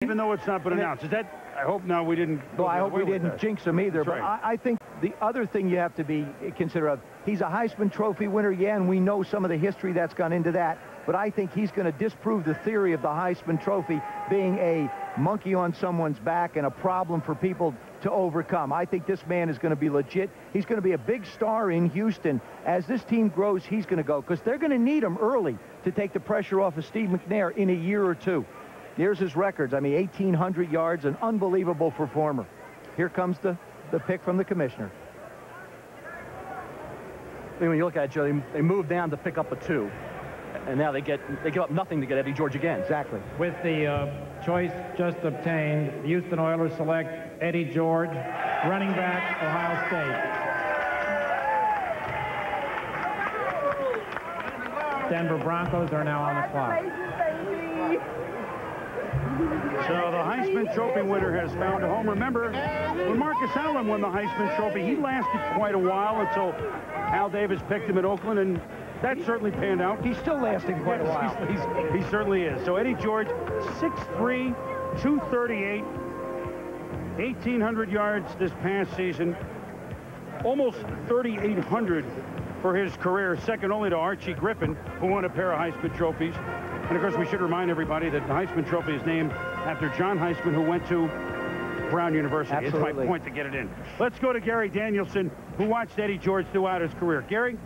Even though it's not been announced. Is that, I hope now we didn't... Well, I hope we didn't jinx him either. That's but right. I think the other thing you have to be considerate of, he's a Heisman Trophy winner, yeah, and we know some of the history that's gone into that. But I think he's going to disprove the theory of the Heisman Trophy being a monkey on someone's back and a problem for people to overcome. I think this man is going to be legit. He's going to be a big star in Houston. As this team grows, he's going to go, because they're going to need him early to take the pressure off of Steve McNair in a year or two. Here's his records. I mean, 1,800 yards, an unbelievable performer. Here comes the pick from the commissioner. When you look at it, Joe, they move down to pick up a 2. And now they give up nothing to get Eddie George again. Exactly. With the choice just obtained, the Houston Oilers select Eddie George, running back, Ohio State. Denver Broncos are now on the clock. So the Heisman Trophy winner has found a home. Remember, when Marcus Allen won the Heisman Trophy, he lasted quite a while until Al Davis picked him in Oakland, and that certainly panned out. He's still lasting quite a while. He certainly is. So Eddie George, 6'3", 238, 1,800 yards this past season, almost 3,800 for his career, second only to Archie Griffin, who won a pair of Heisman trophies. And of course, we should remind everybody that the Heisman Trophy is named after John Heisman, who went to Brown University. Absolutely. It's my point to get it in. Let's go to Gary Danielson, who watched Eddie George throughout his career. Gary?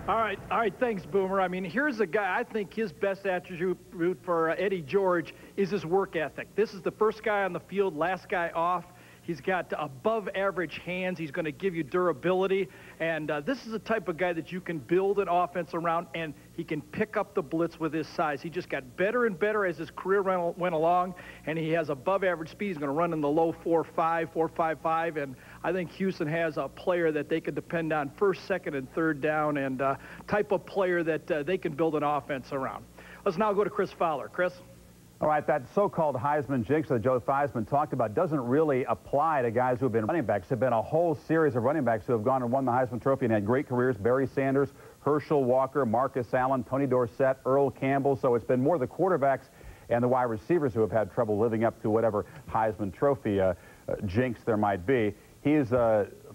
All right, thanks, Boomer. I mean, here's a guy, I think his best attribute for Eddie George is his work ethic. This is the first guy on the field, last guy off. He's got above-average hands. He's going to give you durability. And this is the type of guy that you can build an offense around, and he can pick up the blitz with his size. He just got better and better as his career went along, and he has above-average speed. He's going to run in the low 4.5, 4.55, and I think Houston has a player that they can depend on first, second, and third down, and type of player that they can build an offense around. Let's now go to Chris Fowler. Chris? All right, that so-called Heisman jinx that Joe Theismann talked about doesn't really apply to guys who have been running backs. There have been a whole series of running backs who have gone and won the Heisman Trophy and had great careers. Barry Sanders, Herschel Walker, Marcus Allen, Tony Dorsett, Earl Campbell. So it's been more the quarterbacks and the wide receivers who have had trouble living up to whatever Heisman Trophy jinx there might be. He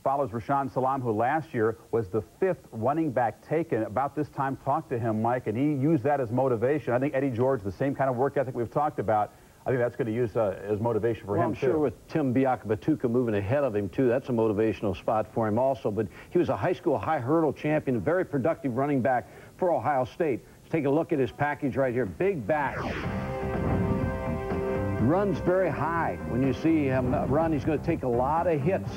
follows Rashaan Salam, who last year was the 5th running back taken. About this time, talked to him, Mike, and he used that as motivation. I think Eddie George, the same kind of work ethic we've talked about, I think that's going to use as motivation for him, I'm sure with Tim Biakabatuka moving ahead of him, too, that's a motivational spot for him also. But he was a high school high hurdle champion, a very productive running back for Ohio State. Let's take a look at his package right here. Big back. Runs very high. When you see him run, he's going to take a lot of hits.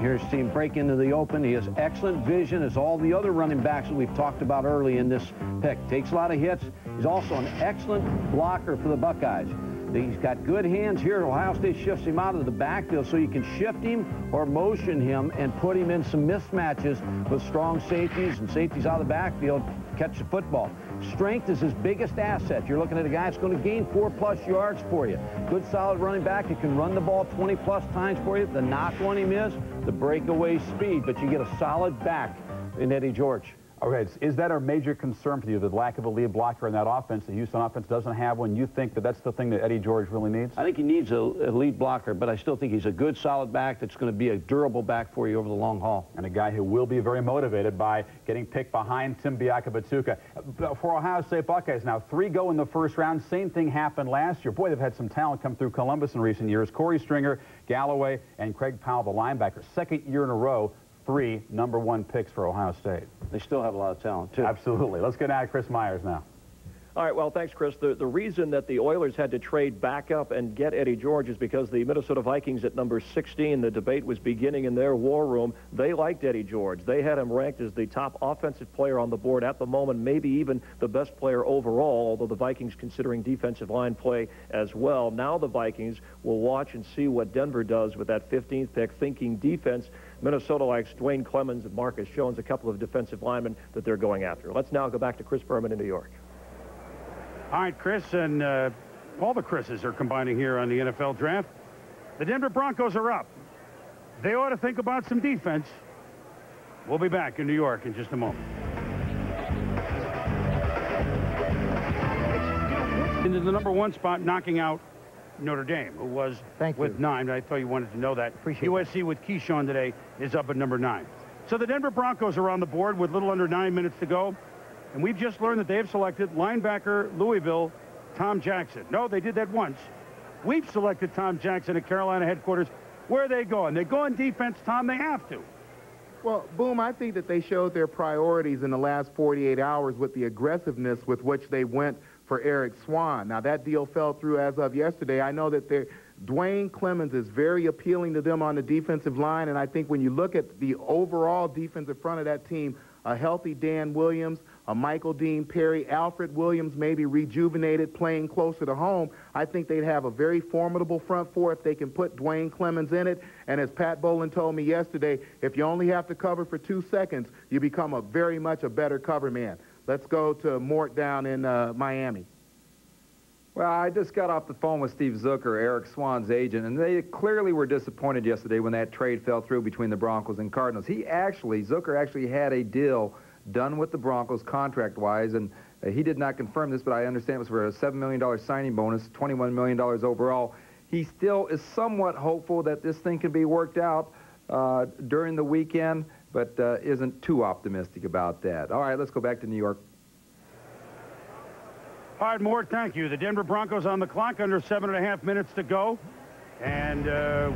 Here's him break into the open. He has excellent vision, as all the other running backs that we've talked about early in this pick. Takes a lot of hits. He's also an excellent blocker for the Buckeyes. He's got good hands here. Ohio State shifts him out of the backfield so you can shift him or motion him and put him in some mismatches with strong safeties and safeties out of the backfield, catch the football. Strength is his biggest asset. You're looking at a guy that's going to gain 4+ yards for you. Good, solid running back. He can run the ball 20+ times for you. The knock on him is the breakaway speed, but you get a solid back in Eddie George. Okay, is that a major concern for you, the lack of a lead blocker in that offense? The Houston offense doesn't have one. You think that that's the thing that Eddie George really needs? I think he needs a lead blocker, but I still think he's a good, solid back that's going to be a durable back for you over the long haul. And a guy who will be very motivated by getting picked behind Tim Biakabatuka. For Ohio State Buckeyes now, 3 go in the first round. Same thing happened last year. Boy, they've had some talent come through Columbus in recent years. Corey Stringer, Galloway, and Craig Powell, the linebacker. Second year in a row, 3 #1 picks for Ohio State. They still have a lot of talent, too. Absolutely. Let's get out of Chris Myers now. All right, well, thanks, Chris. The reason that the Oilers had to trade back up and get Eddie George is because the Minnesota Vikings at number 16, the debate was beginning in their war room. They liked Eddie George. They had him ranked as the top offensive player on the board at the moment, maybe even the best player overall, although the Vikings considering defensive line play as well. Now the Vikings will watch and see what Denver does with that 15th pick, thinking defense. Minnesota likes Dwayne Clemens and Marcus Jones, a couple of defensive linemen that they're going after. Let's now go back to Chris Berman in New York. All right, Chris, and all the Chris's are combining here on the NFL Draft. The Denver Broncos are up. They ought to think about some defense. We'll be back in New York in just a moment. into the #1 spot, knocking out Notre Dame, who was with 9. I thought you wanted to know that. USC with Keyshawn today is up at #9. So the Denver Broncos are on the board with little under 9 minutes to go. And we've just learned that they have selected linebacker Louisville, Tom Jackson. No, they did that once. We've selected Tom Jackson at Carolina headquarters. Where are they going? They go on defense, Tom. They have to. Well, Boom, I think that they showed their priorities in the last 48 hours with the aggressiveness with which they went for Eric Swan. Now, that deal fell through as of yesterday. I know that Dwayne Clemens is very appealing to them on the defensive line, and I think when you look at the overall defensive front of that team, a healthy Dan Williams, a Michael Dean Perry, Alfred Williams maybe rejuvenated, playing closer to home, I think they'd have a very formidable front four if they can put Dwayne Clemens in it. And as Pat Bowlen told me yesterday, if you only have to cover for 2 seconds, you become very much a better cover man. Let's go to Mort down in Miami. Well, I just got off the phone with Steve Zucker, Eric Swan's agent, and they clearly were disappointed yesterday when that trade fell through between the Broncos and Cardinals. Zucker actually had a deal done with the Broncos contract-wise, and he did not confirm this, but I understand it was for a $7 million signing bonus, $21 million overall. He still is somewhat hopeful that this thing can be worked out during the weekend, but isn't too optimistic about that. All right, let's go back to New York. All right, Mort, thank you. The Denver Broncos on the clock, under 7.5 minutes to go. And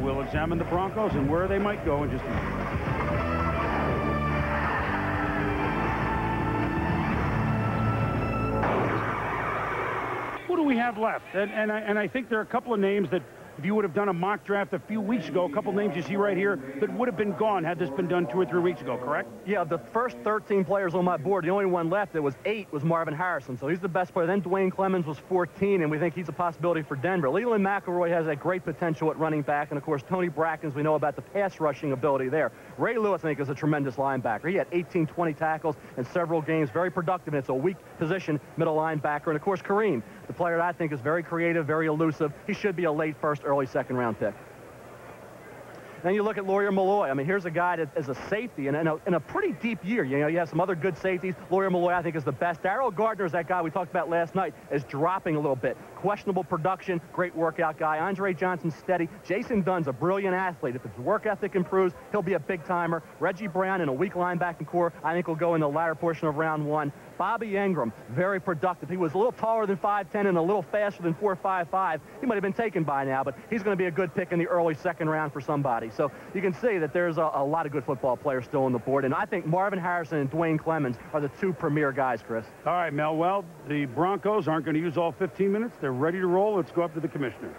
we'll examine the Broncos and where they might go in just a minute. Who do we have left? And I think there are a couple of names that, if you would have done a mock draft a few weeks ago, a couple names you see right here that would have been gone had this been done 2 or 3 weeks ago, correct? Yeah, the first 13 players on my board, the only one left that was 8 was Marvin Harrison, so he's the best player. Then Dwayne Clemens was 14, and we think he's a possibility for Denver. Leland McElroy has a great potential at running back, and of course Tony Brackens, we know about the pass rushing ability there. Ray Lewis, I think, is a tremendous linebacker. He had 18, 20 tackles in several games, very productive, and it's a weak position, middle linebacker. And of course Kareem, the player that I think is very creative, very elusive. He should be a late first, early second round pick. Then you look at Lawyer Malloy. I mean, here's a guy that is a safety in a pretty deep year. You know, you have some other good safeties. Lawyer Malloy, I think, is the best. Daryl Gardner is that guy we talked about last night, is dropping a little bit. Questionable production, great workout guy. Andre Johnson's steady. Jason Dunn's a brilliant athlete. If his work ethic improves, he'll be a big-timer. Reggie Brown in a weak linebacking core, I think will go in the latter portion of round 1. Bobby Ingram, very productive. He was a little taller than 5'10" and a little faster than 4.55. He might have been taken by now, but he's going to be a good pick in the early second round for somebody. So you can see that there's a lot of good football players still on the board, and I think Marvin Harrison and Dwayne Clemens are the 2 premier guys, Chris. All right, Mel. Well, the Broncos aren't going to use all 15 minutes. They're ready to roll. Let's go up to the commissioner.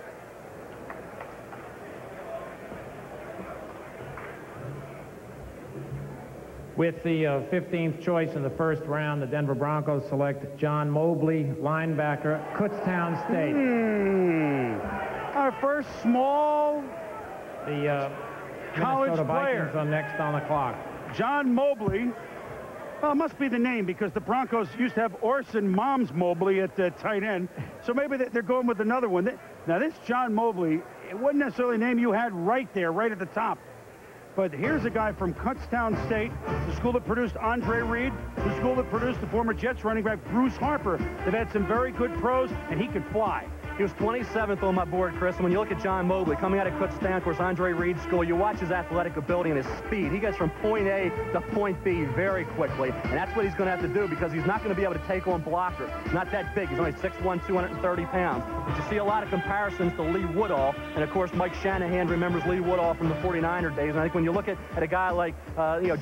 With the 15th choice in the first round, the Denver Broncos select John Mobley, linebacker, Kutztown State. Our first small the college Minnesota player. Vikings are next on the clock. John Mobley. Well, it must be the name, because the Broncos used to have Orson Moms Mobley at tight end. So maybe they're going with another one. Now, this John Mobley, it wasn't necessarily a name you had right there, right at the top. But here's a guy from Kutztown State, the school that produced Andre Reed, the school that produced the former Jets running back Bruce Harper. They've had some very good pros, and he could fly. He was 27th on my board, Chris. And when you look at John Mobley coming out of Kutztown, of course, Andre Reed school, you watch his athletic ability and his speed. He gets from point A to point B very quickly. And that's what he's going to have to do, because he's not going to be able to take on blockers. Not that big. He's only 6'1", 230 pounds. But you see a lot of comparisons to Lee Woodall. And, of course, Mike Shanahan remembers Lee Woodall from the 49er days. And I think when you look at a guy like,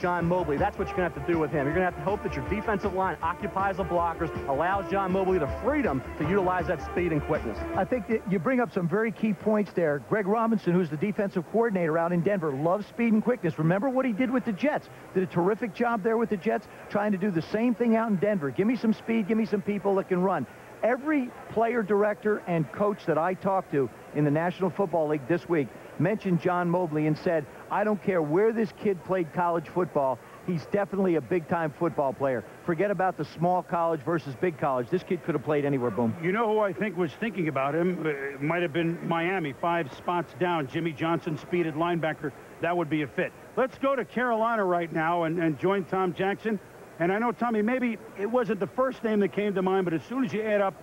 John Mobley, that's what you're going to have to do with him. You're going to have to hope that your defensive line occupies the blockers, allows John Mobley the freedom to utilize that speed and quickness. I think that you bring up some very key points there. Greg Robinson, who's the defensive coordinator out in Denver, loves speed and quickness. Remember what he did with the Jets. Did a terrific job there with the Jets, trying to do the same thing out in Denver. Give me some speed, give me some people that can run. Every player, director, and coach that I talked to in the National Football League this week mentioned John Mobley and said, I don't care where this kid played college football, he's definitely a big-time football player. Forget about the small college versus big college. This kid could have played anywhere, Boom. You know who I think was thinking about him? It might have been Miami, 5 spots down. Jimmy Johnson, speeded linebacker. That would be a fit. Let's go to Carolina right now and join Tom Jackson. And I know, Tommy, maybe it wasn't the first name that came to mind, but as soon as you add up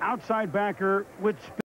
outside backer with speed.